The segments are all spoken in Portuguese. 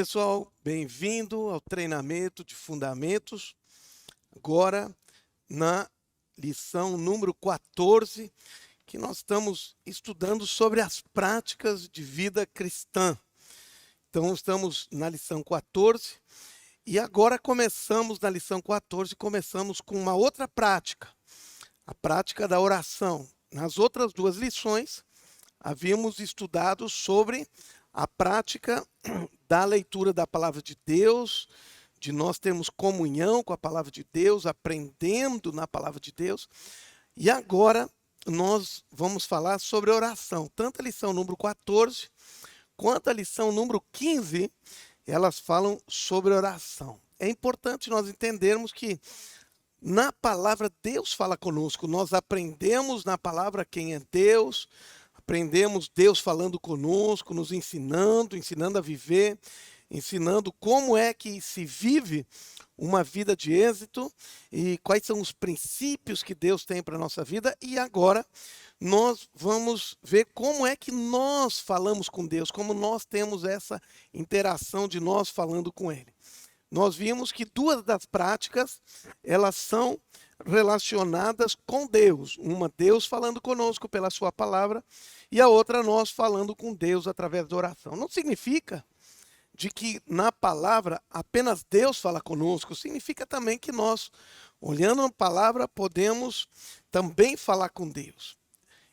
pessoal, bem-vindo ao treinamento de fundamentos. Agora, na lição número 14, que nós estamos estudando sobre as práticas de vida cristã. Então, estamos na lição 14 e agora começamos na lição 14, começamos com uma outra prática, a prática da oração. Nas outras duas lições, havíamos estudado sobre a prática da leitura da palavra de Deus, de nós termos comunhão com a palavra de Deus, aprendendo na palavra de Deus. E agora nós vamos falar sobre oração. Tanto a lição número 14 quanto a lição número 15, elas falam sobre oração. É importante nós entendermos que na palavra Deus fala conosco. Nós aprendemos na palavra quem é Deus, aprendemos Deus falando conosco, nos ensinando a viver, ensinando como é que se vive uma vida de êxito e quais são os princípios que Deus tem para a nossa vida. E agora nós vamos ver como é que nós falamos com Deus, como nós temos essa interação de nós falando com Ele. Nós vimos que duas das práticas, elas são relacionadas com Deus. Uma, Deus falando conosco pela sua palavra, e a outra, nós falando com Deus através da oração. Não significa de que na palavra apenas Deus fala conosco, significa também que nós, olhando a palavra, podemos também falar com Deus.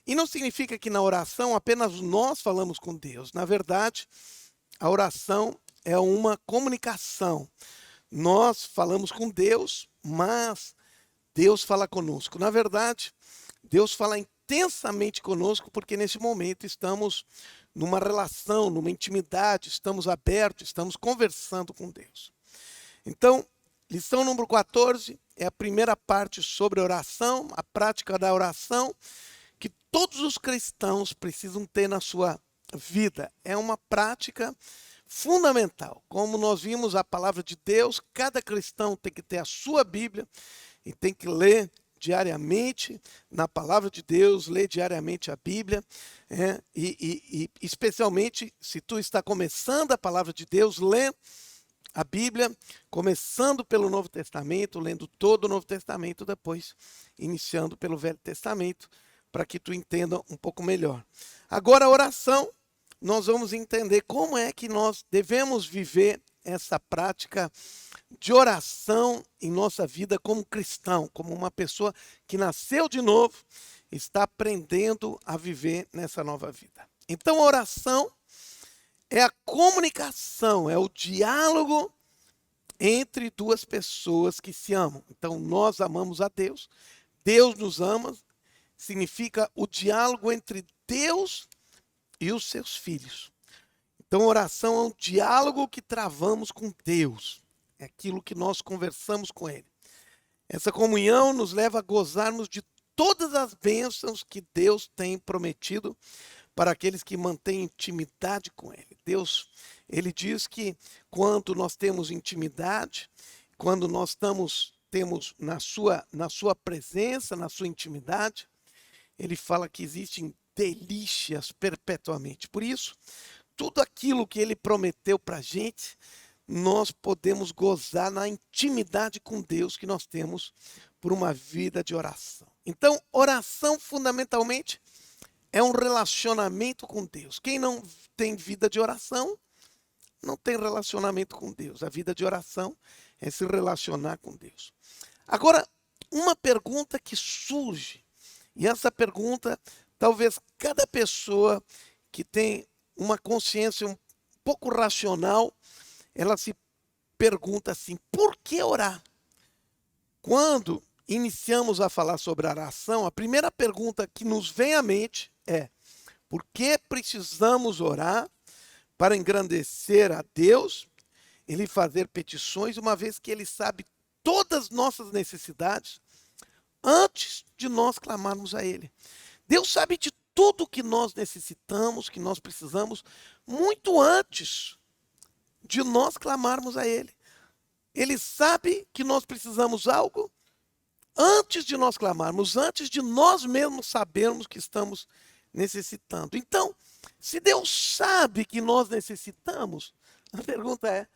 E não significa que na oração apenas nós falamos com Deus. Na verdade, a oração é uma comunicação. Nós falamos com Deus, mas Deus fala conosco. Na verdade, Deus fala intensamente conosco porque nesse momento estamos numa relação, numa intimidade, estamos abertos, estamos conversando com Deus. Então, lição número 14 é a primeira parte sobre oração, a prática da oração, que todos os cristãos precisam ter na sua vida. É uma prática fundamental. Como nós vimos a palavra de Deus, cada cristão tem que ter a sua Bíblia e tem que ler diariamente na palavra de Deus, ler diariamente a Bíblia, e especialmente se tu está começando a palavra de Deus, lê a Bíblia, começando pelo Novo Testamento, lendo todo o Novo Testamento, depois iniciando pelo Velho Testamento, para que tu entenda um pouco melhor. Agora a oração, nós vamos entender como é que nós devemos viver essa prática de oração em nossa vida como cristão, como uma pessoa que nasceu de novo, está aprendendo a viver nessa nova vida. Então a oração é a comunicação, é o diálogo entre duas pessoas que se amam. Então nós amamos a Deus, Deus nos ama, significa o diálogo entre Deus e os seus filhos. Então, oração é um diálogo que travamos com Deus. É aquilo que nós conversamos com Ele. Essa comunhão nos leva a gozarmos de todas as bênçãos que Deus tem prometido para aqueles que mantêm intimidade com Ele. Deus, Ele diz que quando nós temos intimidade, quando nós temos na sua presença, na sua intimidade, Ele fala que existem delícias perpetuamente. Por isso, tudo aquilo que Ele prometeu para a gente, nós podemos gozar na intimidade com Deus que nós temos por uma vida de oração. Então, oração fundamentalmente é um relacionamento com Deus. Quem não tem vida de oração, não tem relacionamento com Deus. A vida de oração é se relacionar com Deus. Agora, uma pergunta que surge, e essa pergunta, talvez cada pessoa que tem uma consciência um pouco racional, ela se pergunta assim, por que orar? Quando iniciamos a falar sobre a oração, a primeira pergunta que nos vem à mente é, por que precisamos orar para engrandecer a Deus, Ele fazer petições, uma vez que Ele sabe todas as nossas necessidades, antes de nós clamarmos a Ele. Deus sabe de tudo que nós necessitamos, que nós precisamos, muito antes de nós clamarmos a Ele. Ele sabe que nós precisamos algo antes de nós clamarmos, antes de nós mesmos sabermos que estamos necessitando. Então, se Deus sabe que nós necessitamos, A pergunta é: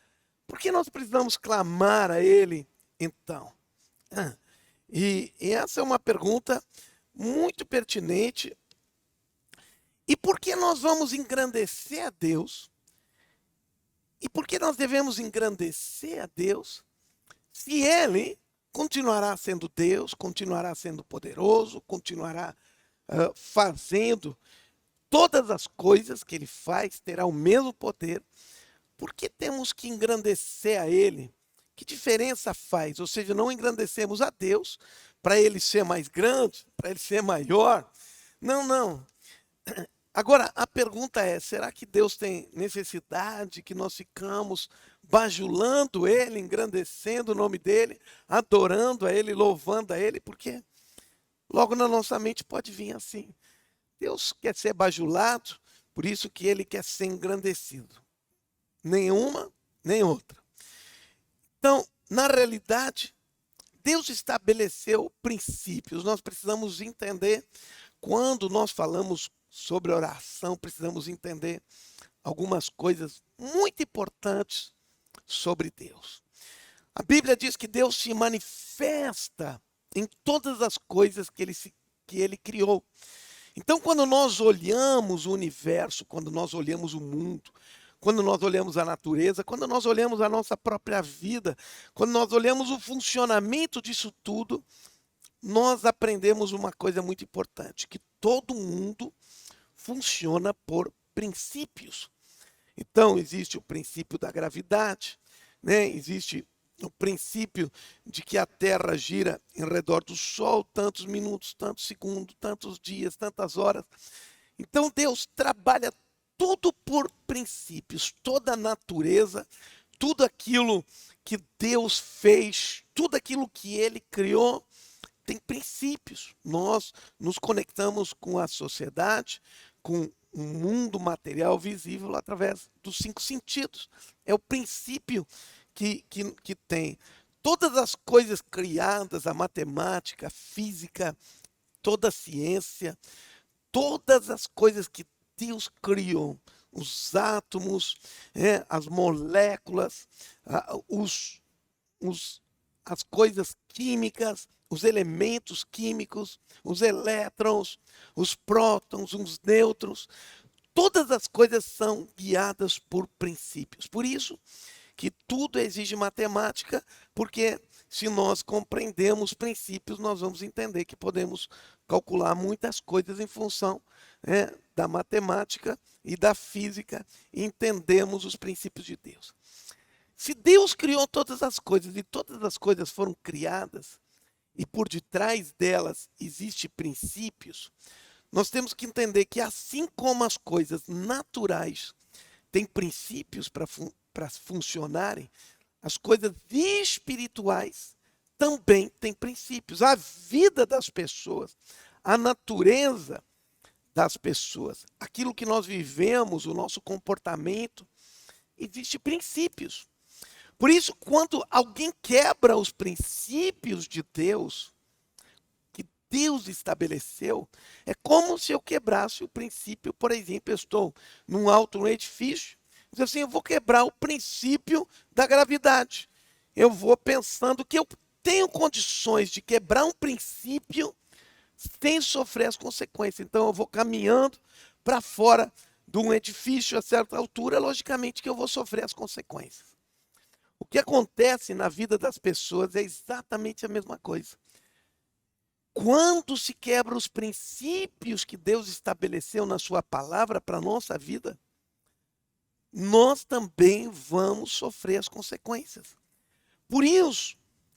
por que nós precisamos clamar a Ele então? E essa é uma pergunta muito pertinente. E por que nós vamos engrandecer a Deus? E por que nós devemos engrandecer a Deus se Ele continuará sendo Deus, continuará sendo poderoso, continuará fazendo todas as coisas que Ele faz, terá o mesmo poder? Por que temos que engrandecer a Ele? Que diferença faz? Ou seja, não engrandecemos a Deus para Ele ser mais grande, para Ele ser maior. Não, não. Agora, a pergunta é: será que Deus tem necessidade que nós ficamos bajulando Ele, engrandecendo o nome dEle, adorando a Ele, louvando a Ele? Porque logo na nossa mente pode vir assim: Deus quer ser bajulado, por isso que Ele quer ser engrandecido. Nenhuma, nem outra. Então, na realidade, Deus estabeleceu princípios. Nós precisamos entender, quando nós falamos sobre oração, precisamos entender algumas coisas muito importantes sobre Deus. A Bíblia diz que Deus se manifesta em todas as coisas que Ele criou. Então, quando nós olhamos o universo, quando nós olhamos o mundo, quando nós olhamos a natureza, quando nós olhamos a nossa própria vida, quando nós olhamos o funcionamento disso tudo, nós aprendemos uma coisa muito importante: que todo mundo funciona por princípios. Então, existe o princípio da gravidade, né? Existe o princípio de que a Terra gira em redor do Sol tantos minutos, tantos segundos, tantos dias, tantas horas. Então, Deus trabalha tudo por princípios, toda a natureza, tudo aquilo que Deus fez, tudo aquilo que Ele criou, tem princípios. Nós nos conectamos com a sociedade, com o mundo material visível através dos 5 sentidos. É o princípio que tem. Todas as coisas criadas, a matemática, a física, toda a ciência, todas as coisas que Deus criou, os átomos, as moléculas, as coisas químicas, os elementos químicos, os elétrons, os prótons, os nêutrons, todas as coisas são guiadas por princípios. Por isso que tudo exige matemática, porque se nós compreendemos princípios, nós vamos entender que podemos calcular muitas coisas em função da matemática e da física, e entendemos os princípios de Deus. Se Deus criou todas as coisas e todas as coisas foram criadas, e por detrás delas existem princípios, nós temos que entender que, assim como as coisas naturais têm princípios para funcionarem, as coisas espirituais também têm princípios. A vida das pessoas, a natureza das pessoas, aquilo que nós vivemos, o nosso comportamento, existem princípios. Por isso, quando alguém quebra os princípios de Deus, que Deus estabeleceu, é como se eu quebrasse o princípio. Por exemplo, eu estou num alto edifício, diz assim: eu vou quebrar o princípio da gravidade. Eu vou pensando que eu tenho condições de quebrar um princípio sem sofrer as consequências. Então eu vou caminhando para fora de um edifício a certa altura, logicamente que eu vou sofrer as consequências. O que acontece na vida das pessoas é exatamente a mesma coisa. Quando se quebra os princípios que Deus estabeleceu na sua palavra para a nossa vida, nós também vamos sofrer as consequências. Por isso,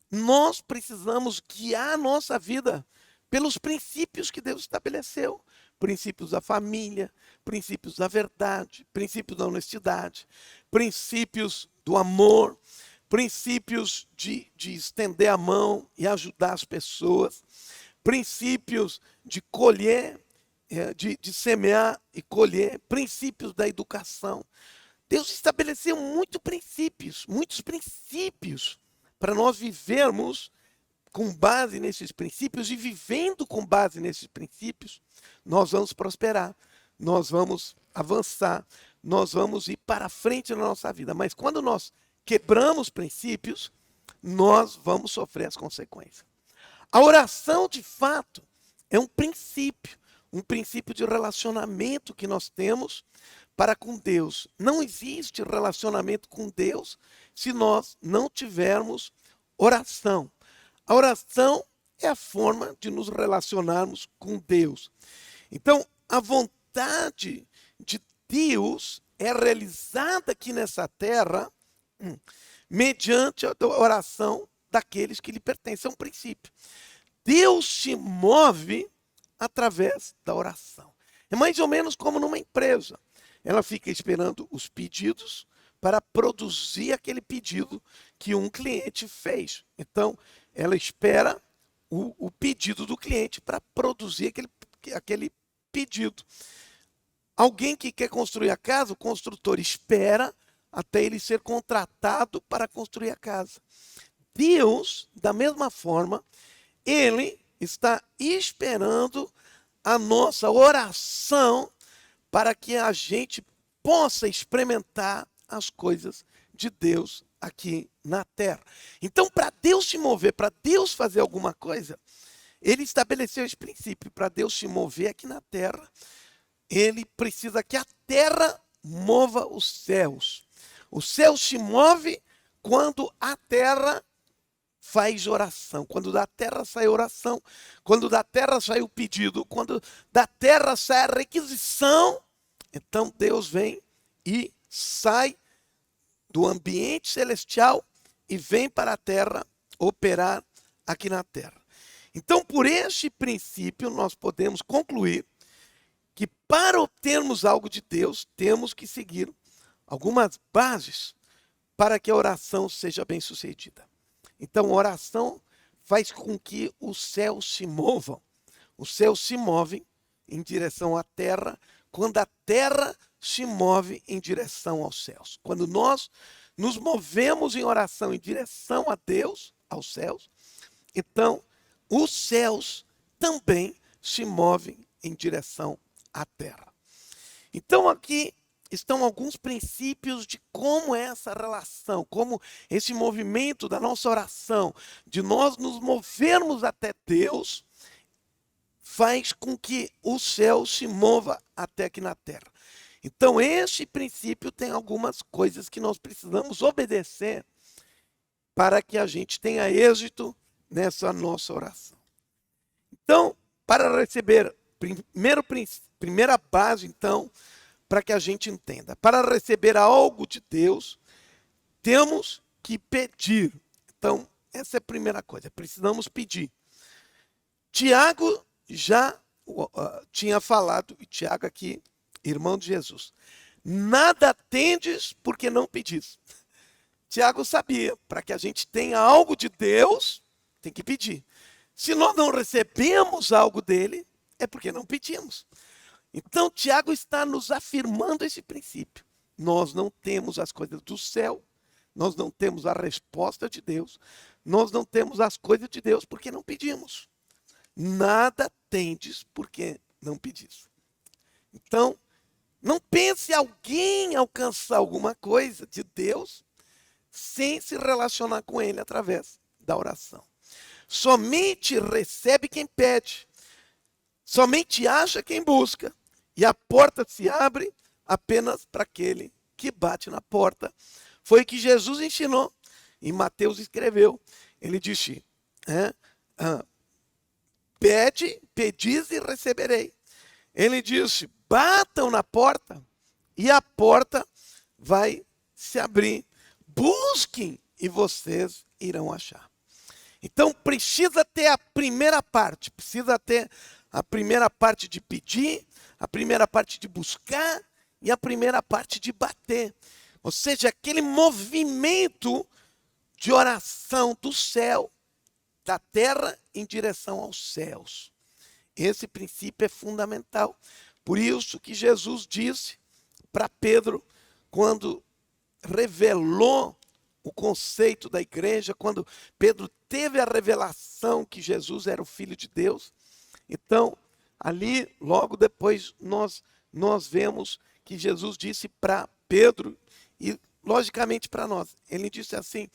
nós precisamos guiar a nossa vida pelos princípios que Deus estabeleceu. Princípios da família, princípios da verdade, princípios da honestidade, princípios do amor, princípios de estender a mão e ajudar as pessoas, princípios de colher, de semear e colher, princípios da educação. Deus estabeleceu muitos princípios para nós vivermos com base nesses princípios, e vivendo com base nesses princípios, nós vamos prosperar, nós vamos avançar, nós vamos ir para frente na nossa vida. Mas quando nós quebramos princípios, nós vamos sofrer as consequências. A oração, de fato, é um princípio de relacionamento que nós temos para com Deus. Não existe relacionamento com Deus se nós não tivermos oração. A oração é a forma de nos relacionarmos com Deus. Então, a vontade de Deus é realizada aqui nessa terra mediante a oração daqueles que lhe pertencem. É um princípio. Deus se move através da oração. É mais ou menos como numa empresa. Ela fica esperando os pedidos para produzir aquele pedido que um cliente fez. Então, ela espera o pedido do cliente para produzir aquele pedido. Alguém que quer construir a casa, o construtor espera até ele ser contratado para construir a casa. Deus, da mesma forma, ele está esperando a nossa oração para que a gente possa experimentar as coisas de Deus aqui na terra. Então, para Deus se mover, para Deus fazer alguma coisa, ele estabeleceu esse princípio. Para Deus se mover aqui na terra, ele precisa que a terra mova os céus. O céu se move quando a terra faz oração. Quando da terra sai oração, quando da terra sai o pedido, quando da terra sai a requisição, então Deus vem e sai do ambiente celestial e vem para a terra operar aqui na terra. Então, por este princípio, nós podemos concluir que para obtermos algo de Deus, temos que seguir algumas bases para que a oração seja bem-sucedida. Então, a oração faz com que os céus se movam. Os céus se movem em direção à terra, quando a terra se move em direção aos céus. Quando nós nos movemos em oração em direção a Deus, aos céus, então os céus também se movem em direção à terra. Então aqui estão alguns princípios de como é essa relação, como esse movimento da nossa oração, de nós nos movermos até Deus, faz com que o céu se mova até aqui na terra. Então, este princípio tem algumas coisas que nós precisamos obedecer para que a gente tenha êxito nessa nossa oração. Então, para receber, primeira base, então, para que a gente entenda. Para receber algo de Deus, temos que pedir. Então, essa é a primeira coisa, precisamos pedir. Tiago já tinha falado, e Tiago aqui, irmão de Jesus, nada tendes porque não pedis. Tiago sabia, para que a gente tenha algo de Deus, tem que pedir. Se nós não recebemos algo dele, é porque não pedimos. Então, Tiago está nos afirmando esse princípio. Nós não temos as coisas do céu, nós não temos a resposta de Deus, nós não temos as coisas de Deus porque não pedimos. Nada tendes porque não pedis. Então, não pense alguém alcançar alguma coisa de Deus sem se relacionar com ele através da oração. Somente recebe quem pede, somente acha quem busca, e a porta se abre apenas para aquele que bate na porta. Foi o que Jesus ensinou, e Mateus escreveu. Ele disse, pedis e receberei. Ele disse, batam na porta e a porta vai se abrir. Busquem e vocês irão achar. Então precisa ter a primeira parte, de pedir, a primeira parte de buscar e a primeira parte de bater. Ou seja, aquele movimento de oração do céu, da terra em direção aos céus. Esse princípio é fundamental. Por isso que Jesus disse para Pedro, quando revelou o conceito da igreja, quando Pedro teve a revelação que Jesus era o Filho de Deus. Então, ali, logo depois, nós vemos que Jesus disse para Pedro e, logicamente, para nós. Ele disse assim: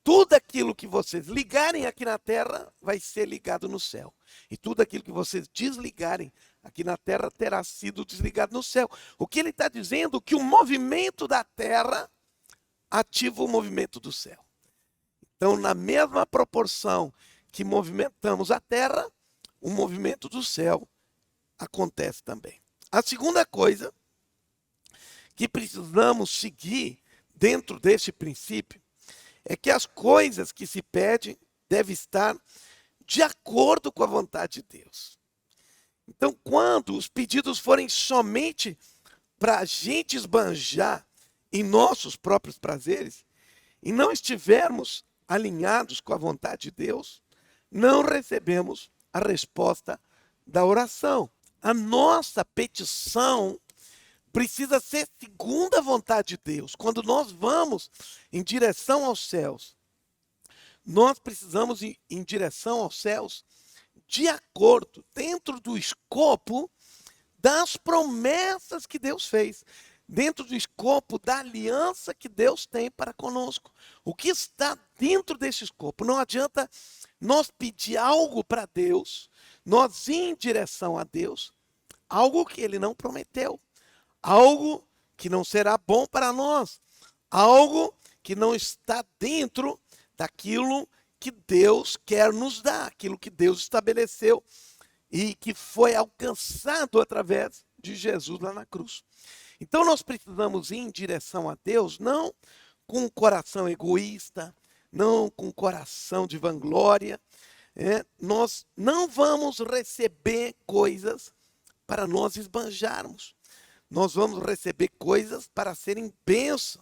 tudo aquilo que vocês ligarem aqui na terra vai ser ligado no céu. E tudo aquilo que vocês desligarem aqui na terra terá sido desligado no céu. O que ele está dizendo é que o movimento da terra ativa o movimento do céu. Então, na mesma proporção que movimentamos a terra, o movimento do céu acontece também. A segunda coisa que precisamos seguir dentro deste princípio é que as coisas que se pedem devem estar de acordo com a vontade de Deus. Então, quando os pedidos forem somente para a gente esbanjar em nossos próprios prazeres e não estivermos alinhados com a vontade de Deus, não recebemos a resposta da oração. A nossa petição precisa ser segundo a vontade de Deus. Quando nós vamos em direção aos céus, nós precisamos ir em direção aos céus de acordo, dentro do escopo das promessas que Deus fez, dentro do escopo da aliança que Deus tem para conosco. O que está dentro desse escopo? Não adianta nós pedir algo para Deus, nós ir em direção a Deus, algo que Ele não prometeu, algo que não será bom para nós, algo que não está dentro daquilo que Deus quer nos dar, aquilo que Deus estabeleceu e que foi alcançado através de Jesus lá na cruz. Então nós precisamos ir em direção a Deus, não com um coração egoísta, não com um coração de vanglória. Nós não vamos receber coisas para nós esbanjarmos. Nós vamos receber coisas para serem bênção.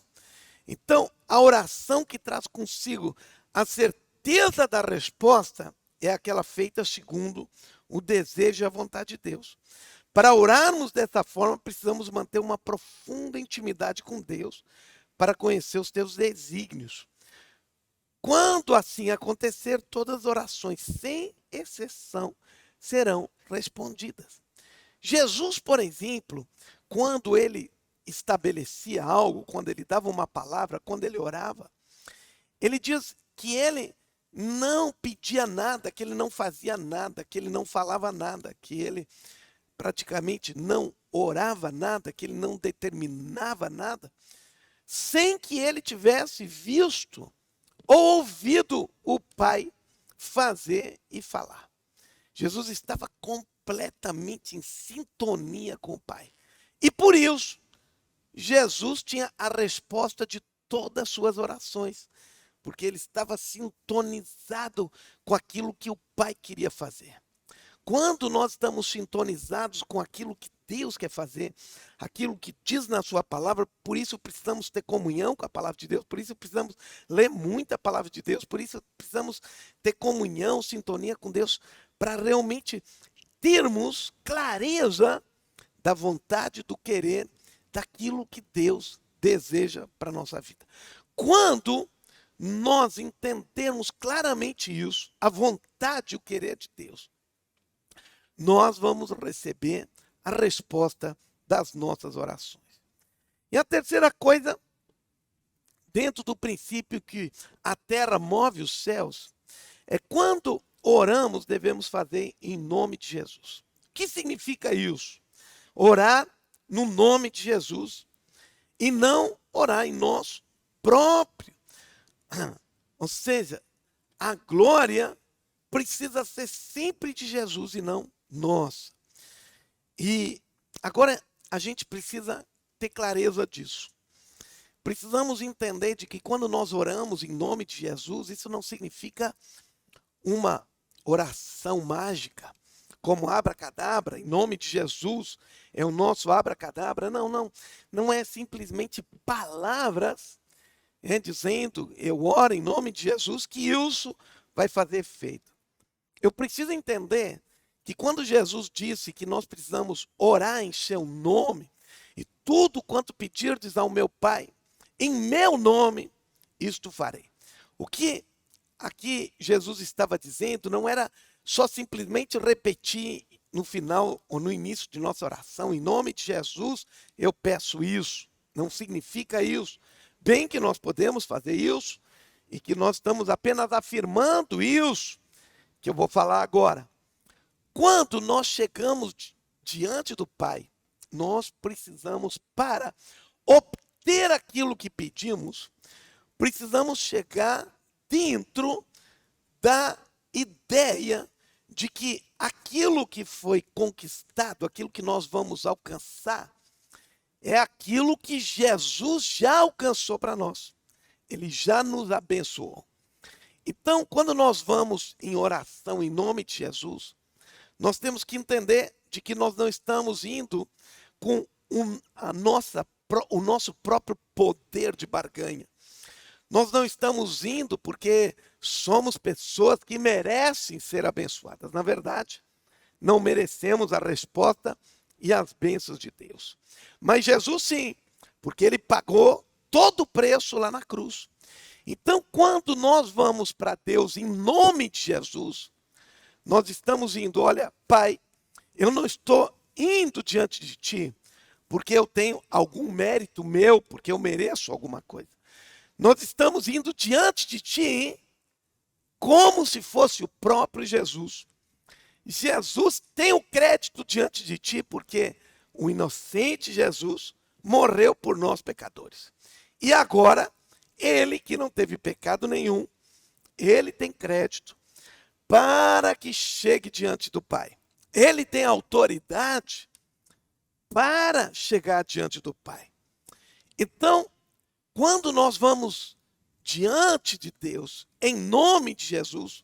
Então, a oração que traz consigo a certeza da resposta é aquela feita segundo o desejo e a vontade de Deus. Para orarmos dessa forma, precisamos manter uma profunda intimidade com Deus para conhecer os teus desígnios. Quando assim acontecer, todas as orações, sem exceção, serão respondidas. Jesus, por exemplo, quando ele estabelecia algo, quando ele dava uma palavra, quando ele orava, ele diz que ele não pedia nada, que ele não fazia nada, que ele não falava nada, que ele praticamente não orava nada, que ele não determinava nada, sem que ele tivesse visto ou ouvido o Pai fazer e falar. Jesus estava completamente em sintonia com o Pai. E por isso, Jesus tinha a resposta de todas as suas orações, porque ele estava sintonizado com aquilo que o Pai queria fazer. Quando nós estamos sintonizados com aquilo que Deus quer fazer, aquilo que diz na sua palavra, por isso precisamos ter comunhão com a palavra de Deus, por isso precisamos ler muita palavra de Deus, por isso precisamos ter comunhão, sintonia com Deus, para realmente termos clareza da vontade, do querer, daquilo que Deus deseja para a nossa vida. Quando nós entendermos claramente isso, a vontade e o querer de Deus, nós vamos receber a resposta das nossas orações. E a terceira coisa, dentro do princípio que a terra move os céus, é quando oramos, devemos fazer em nome de Jesus. O que significa isso? Orar no nome de Jesus e não orar em nós próprio. Ou seja, a glória precisa ser sempre de Jesus e não nossa. E agora a gente precisa ter clareza disso. Precisamos entender de que quando nós oramos em nome de Jesus, isso não significa uma oração mágica, como abracadabra, em nome de Jesus, é o nosso abracadabra. Não é simplesmente palavras dizendo, eu oro em nome de Jesus, que isso vai fazer efeito. Eu preciso entender que quando Jesus disse que nós precisamos orar em seu nome, e tudo quanto pedirdes ao meu Pai, em meu nome, isto farei. O que aqui Jesus estava dizendo não era só simplesmente repetir no final ou no início de nossa oração, em nome de Jesus, eu peço isso. Não significa isso. Bem que nós podemos fazer isso e que nós estamos apenas afirmando isso, que eu vou falar agora. Quando nós chegamos diante do Pai, nós precisamos, para obter aquilo que pedimos, precisamos chegar dentro da ideia de que aquilo que foi conquistado, aquilo que nós vamos alcançar, é aquilo que Jesus já alcançou para nós. Ele já nos abençoou. Então, quando nós vamos em oração em nome de Jesus, nós temos que entender de que nós não estamos indo com o nosso próprio poder de barganha. Nós não estamos indo porque somos pessoas que merecem ser abençoadas. Na verdade, não merecemos a resposta e as bênçãos de Deus. Mas Jesus sim, porque ele pagou todo o preço lá na cruz. Então, quando nós vamos para Deus em nome de Jesus, nós estamos indo, olha, Pai, eu não estou indo diante de Ti porque eu tenho algum mérito meu, porque eu mereço alguma coisa. Nós estamos indo diante de Ti como se fosse o próprio Jesus. Jesus tem o crédito diante de Ti porque o inocente Jesus morreu por nós pecadores. E agora, Ele que não teve pecado nenhum, Ele tem crédito para que chegue diante do Pai. Ele tem autoridade para chegar diante do Pai. Então, quando nós vamos diante de Deus, em nome de Jesus,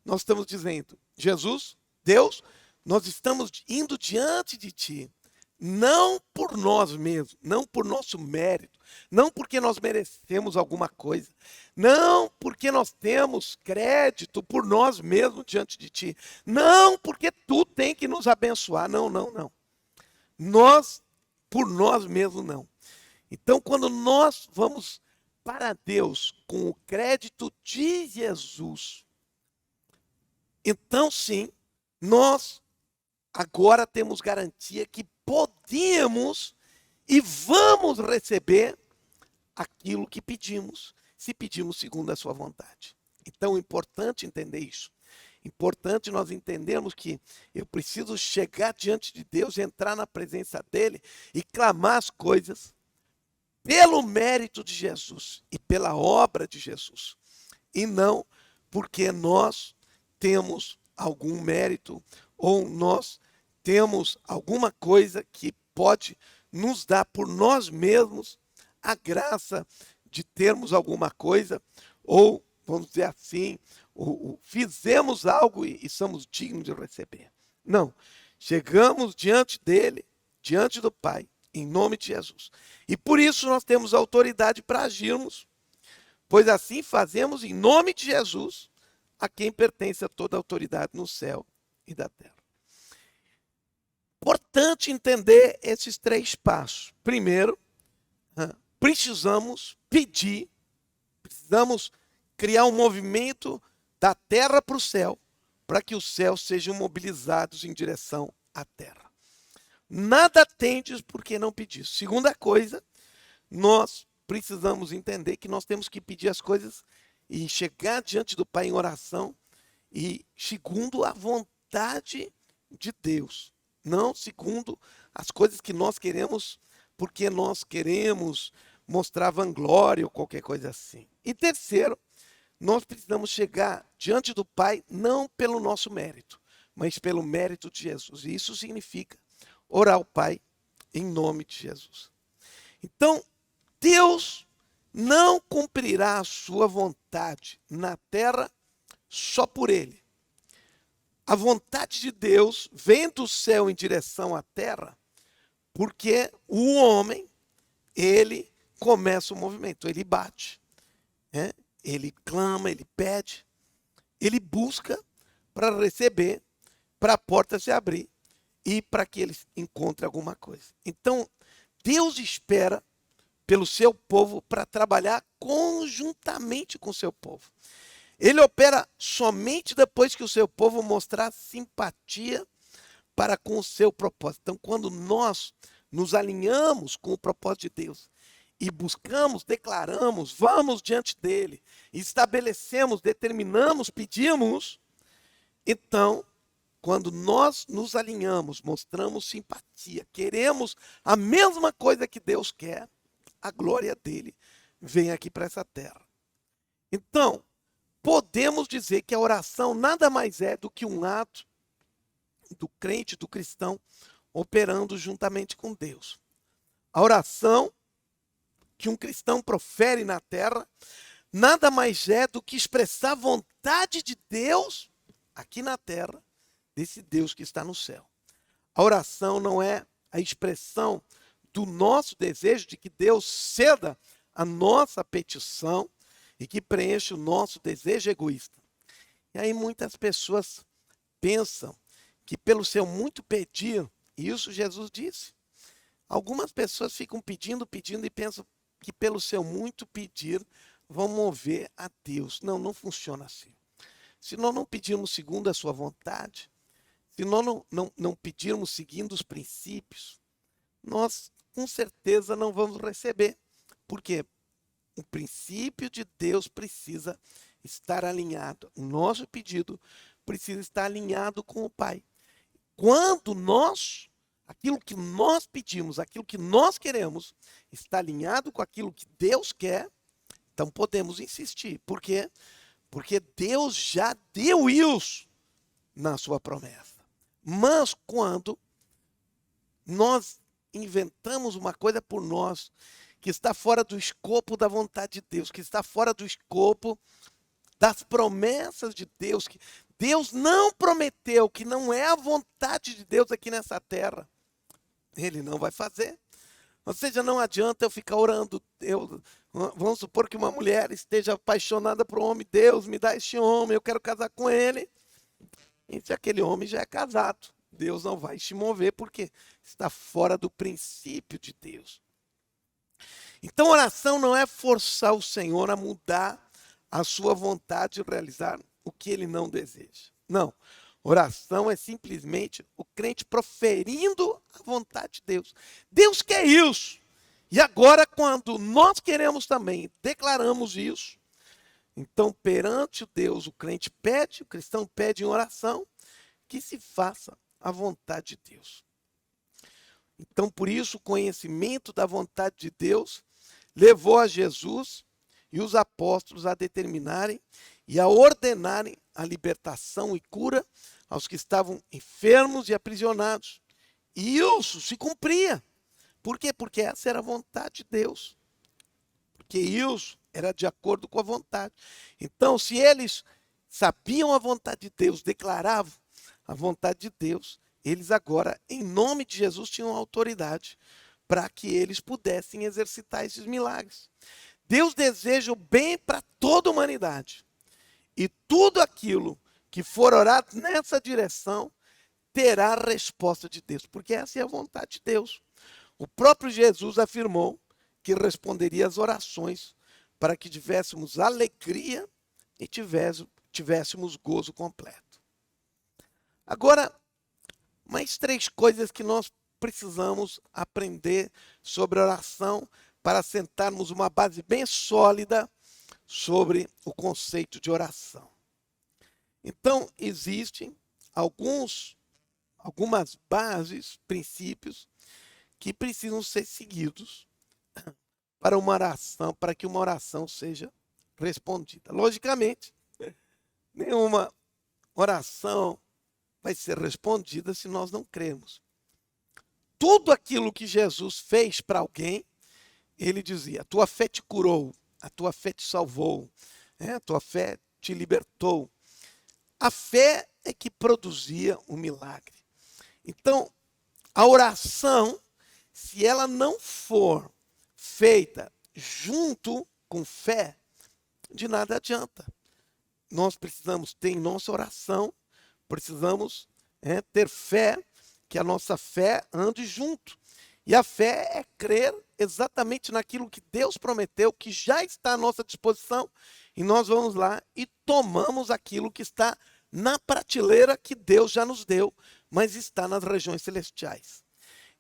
nós estamos dizendo, Jesus, Deus, nós estamos indo diante de Ti, não por nós mesmos, não por nosso mérito, não porque nós merecemos alguma coisa, não porque nós temos crédito por nós mesmos diante de Ti, não porque Tu tem que nos abençoar, não. Nós, por nós mesmos, não. Então, quando nós vamos para Deus com o crédito de Jesus, então sim, nós agora temos garantia que podemos e vamos receber aquilo que pedimos, se pedimos segundo a sua vontade. Então é importante entender isso. Importante nós entendermos que eu preciso chegar diante de Deus, entrar na presença dEle e clamar as coisas pelo mérito de Jesus e pela obra de Jesus. E não porque nós temos algum mérito ou nós temos alguma coisa que pode nos dar por nós mesmos a graça de termos alguma coisa, ou, vamos dizer assim, fizemos algo e somos dignos de receber. Não, chegamos diante dele, diante do Pai, em nome de Jesus. E por isso nós temos autoridade para agirmos, pois assim fazemos em nome de Jesus, a quem pertence a toda a autoridade no céu e da terra. Importante entender esses 3 passos. Primeiro, precisamos pedir, precisamos criar um movimento da terra para o céu, para que os céus sejam mobilizados em direção à terra. Nada tendes porque não pedis. Segunda coisa, nós precisamos entender que nós temos que pedir as coisas e chegar diante do Pai em oração e segundo a vontade de Deus, não segundo as coisas que nós queremos, porque nós queremos mostrar vanglória ou qualquer coisa assim. E terceiro, nós precisamos chegar diante do Pai não pelo nosso mérito, mas pelo mérito de Jesus. E isso significa orar ao Pai em nome de Jesus. Então, Deus não cumprirá a sua vontade na terra só por Ele. A vontade de Deus vem do céu em direção à terra, porque o homem, ele começa o movimento, ele bate, ele clama, ele pede, ele busca para receber, para a porta se abrir e para que ele encontre alguma coisa. Então, Deus espera pelo seu povo para trabalhar conjuntamente com o seu povo. Ele opera somente depois que o seu povo mostrar simpatia para com o seu propósito. Então, quando nós nos alinhamos com o propósito de Deus e buscamos, declaramos, vamos diante dele, estabelecemos, determinamos, pedimos, então, quando nós nos alinhamos, mostramos simpatia, queremos a mesma coisa que Deus quer, a glória dele vem aqui para essa terra. Então, podemos dizer que a oração nada mais é do que um ato do crente, do cristão, operando juntamente com Deus. A oração que um cristão profere na terra nada mais é do que expressar a vontade de Deus aqui na terra, desse Deus que está no céu. A oração não é a expressão do nosso desejo de que Deus ceda a nossa petição e que preencha o nosso desejo egoísta. E aí muitas pessoas pensam que pelo seu muito pedir, e isso Jesus disse, algumas pessoas ficam pedindo e pensam que pelo seu muito pedir vão mover a Deus. Não, não funciona assim. Se nós não pedirmos segundo a sua vontade, se nós não pedirmos seguindo os princípios, nós com certeza não vamos receber. Por quê? O princípio de Deus precisa estar alinhado. O nosso pedido precisa estar alinhado com o Pai. Quando aquilo que nós pedimos, aquilo que nós queremos, está alinhado com aquilo que Deus quer, então podemos insistir. Por quê? Porque Deus já deu isso na sua promessa. Mas quando nós inventamos uma coisa por nós, que está fora do escopo da vontade de Deus, que está fora do escopo das promessas de Deus, que Deus não prometeu, que não é a vontade de Deus aqui nessa terra, Ele não vai fazer. Ou seja, não adianta eu ficar orando. Vamos supor que uma mulher esteja apaixonada por um homem. Deus, me dá este homem, eu quero casar com ele. E se aquele homem já é casado, Deus não vai se mover porque está fora do princípio de Deus. Então, oração não é forçar o Senhor a mudar a sua vontade e realizar o que ele não deseja. Não. Oração é simplesmente o crente proferindo a vontade de Deus. Deus quer isso. E agora, quando nós queremos também, declaramos isso, então perante o Deus, o crente pede, o cristão pede em oração, que se faça a vontade de Deus. Então, por isso, o conhecimento da vontade de Deus levou a Jesus e os apóstolos a determinarem e a ordenarem a libertação e cura aos que estavam enfermos e aprisionados. E isso se cumpria. Por quê? Porque essa era a vontade de Deus. Porque isso era de acordo com a vontade. Então, se eles sabiam a vontade de Deus, declaravam a vontade de Deus, eles agora, em nome de Jesus, tinham autoridade para que eles pudessem exercitar esses milagres. Deus deseja o bem para toda a humanidade. E tudo aquilo que for orado nessa direção terá a resposta de Deus, porque essa é a vontade de Deus. O próprio Jesus afirmou que responderia às orações para que tivéssemos alegria e tivéssemos gozo completo. Agora, mais 3 coisas que nós precisamos aprender sobre oração para sentarmos uma base bem sólida sobre o conceito de oração. Então, existem algumas bases, princípios, que precisam ser seguidos para uma oração, para que uma oração seja respondida. Logicamente, nenhuma oração vai ser respondida se nós não cremos. Tudo aquilo que Jesus fez para alguém, ele dizia: a tua fé te curou, a tua fé te salvou, a tua fé te libertou. A fé é que produzia o milagre. Então, a oração, se ela não for feita junto com fé, de nada adianta. Nós precisamos ter em nossa oração, precisamos ter fé, que a nossa fé ande junto. E a fé é crer exatamente naquilo que Deus prometeu, que já está à nossa disposição, e nós vamos lá e tomamos aquilo que está na prateleira que Deus já nos deu, mas está nas regiões celestiais.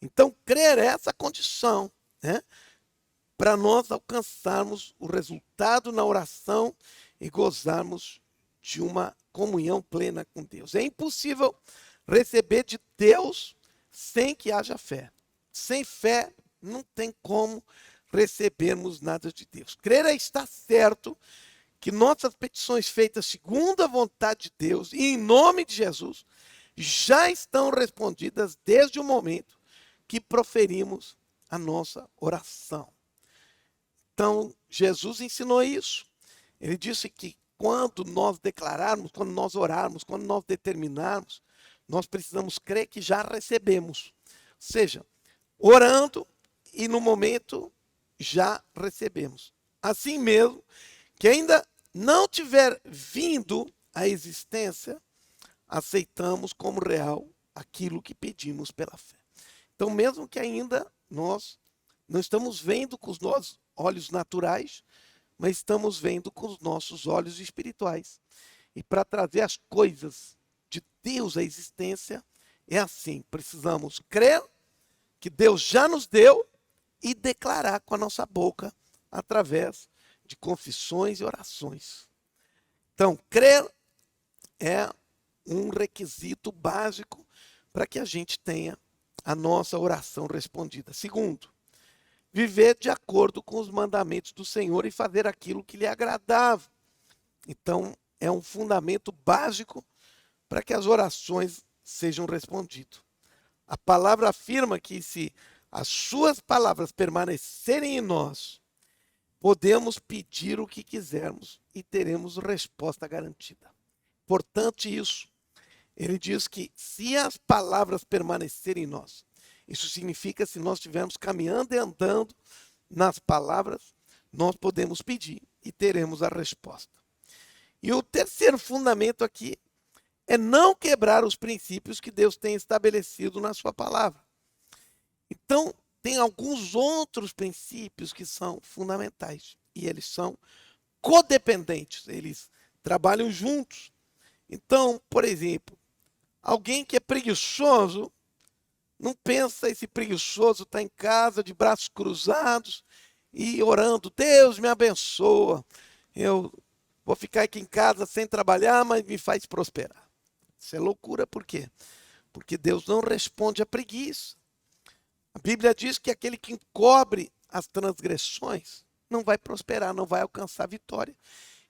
Então, crer é essa condição, né, para nós alcançarmos o resultado na oração e gozarmos de uma comunhão plena com Deus. É impossível receber de Deus sem que haja fé. Sem fé, não tem como recebermos nada de Deus. Crer é estar certo que nossas petições feitas segundo a vontade de Deus e em nome de Jesus já estão respondidas desde o momento que proferimos a nossa oração. Então, Jesus ensinou isso. Ele disse que quando nós declararmos, quando nós orarmos, quando nós determinarmos, nós precisamos crer que já recebemos. Ou seja, orando e no momento já recebemos. Assim mesmo, que ainda não tiver vindo à existência, aceitamos como real aquilo que pedimos pela fé. Então, mesmo que ainda nós não estamos vendo com os nossos olhos naturais, mas estamos vendo com os nossos olhos espirituais. E para trazer as coisas de Deus à existência, é assim, precisamos crer que Deus já nos deu e declarar com a nossa boca através de confissões e orações. Então, crer é um requisito básico para que a gente tenha a nossa oração respondida. Segundo, viver de acordo com os mandamentos do Senhor e fazer aquilo que lhe agradava. Então, é um fundamento básico para que as orações sejam respondidas. A palavra afirma que se as suas palavras permanecerem em nós, podemos pedir o que quisermos e teremos resposta garantida. Importante isso. Ele diz que se as palavras permanecerem em nós, isso significa se nós estivermos caminhando e andando nas palavras, nós podemos pedir e teremos a resposta. E o terceiro fundamento aqui é não quebrar os princípios que Deus tem estabelecido na sua palavra. Então, tem alguns outros princípios que são fundamentais e eles são codependentes, eles trabalham juntos. Então, por exemplo, alguém que é preguiçoso, não pensa esse preguiçoso está em casa de braços cruzados e orando, Deus me abençoa, eu vou ficar aqui em casa sem trabalhar, mas me faz prosperar. Isso é loucura, por quê? Porque Deus não responde à preguiça. A Bíblia diz que aquele que encobre as transgressões não vai prosperar, não vai alcançar vitória.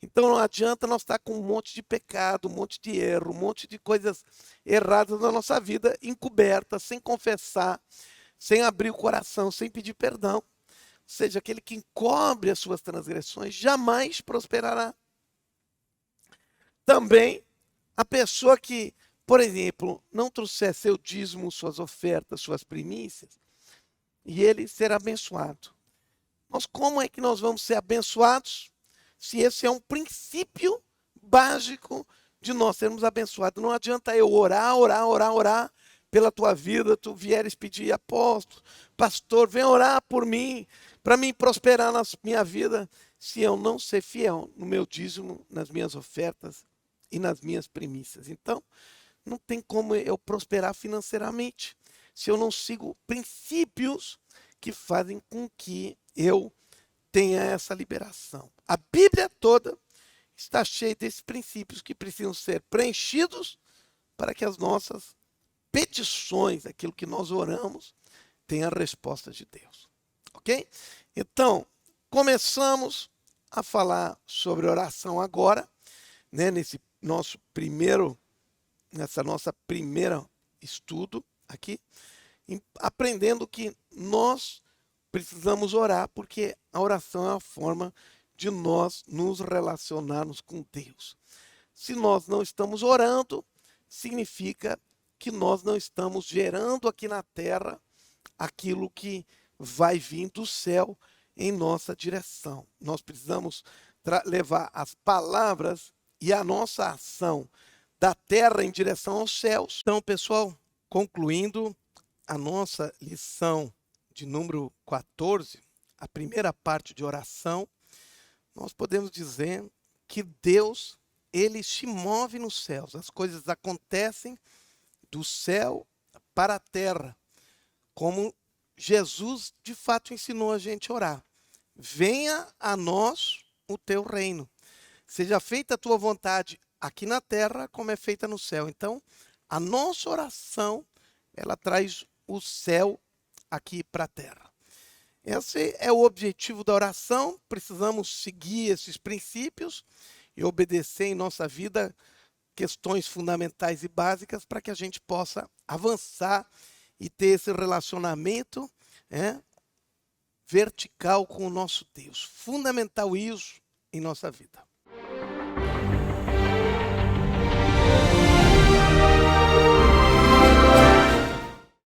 Então não adianta nós estar com um monte de pecado, um monte de erro, um monte de coisas erradas na nossa vida, encobertas, sem confessar, sem abrir o coração, sem pedir perdão. Ou seja, aquele que encobre as suas transgressões jamais prosperará. Também a pessoa que, por exemplo, não trouxer seu dízimo, suas ofertas, suas primícias, e ele será abençoado. Mas como é que nós vamos ser abençoados? Se esse é um princípio básico de nós sermos abençoados. Não adianta eu orar pela tua vida, tu vieres pedir, apóstolo, pastor, vem orar por mim, para mim prosperar na minha vida, se eu não ser fiel no meu dízimo, nas minhas ofertas e nas minhas primícias. Então, não tem como eu prosperar financeiramente se eu não sigo princípios que fazem com que eu tenha essa liberação. A Bíblia toda está cheia desses princípios que precisam ser preenchidos para que as nossas petições, aquilo que nós oramos, tenha a resposta de Deus. Ok? Então, começamos a falar sobre oração agora, né, nessa nossa primeira estudo aqui, aprendendo que nós precisamos orar, porque a oração é a forma de nós nos relacionarmos com Deus. Se nós não estamos orando, significa que nós não estamos gerando aqui na terra aquilo que vai vir do céu em nossa direção. Nós precisamos levar as palavras e a nossa ação da terra em direção aos céus. Então, pessoal, concluindo a nossa lição de número 14, a primeira parte de oração, nós podemos dizer que Deus ele se move nos céus. As coisas acontecem do céu para a terra, como Jesus de fato ensinou a gente a orar. Venha a nós o teu reino. Seja feita a tua vontade aqui na terra, como é feita no céu. Então, a nossa oração, ela traz o céu aqui para a terra. Esse é o objetivo da oração. Precisamos seguir esses princípios e obedecer em nossa vida questões fundamentais e básicas para que a gente possa avançar e ter esse relacionamento vertical com o nosso Deus. Fundamental isso em nossa vida.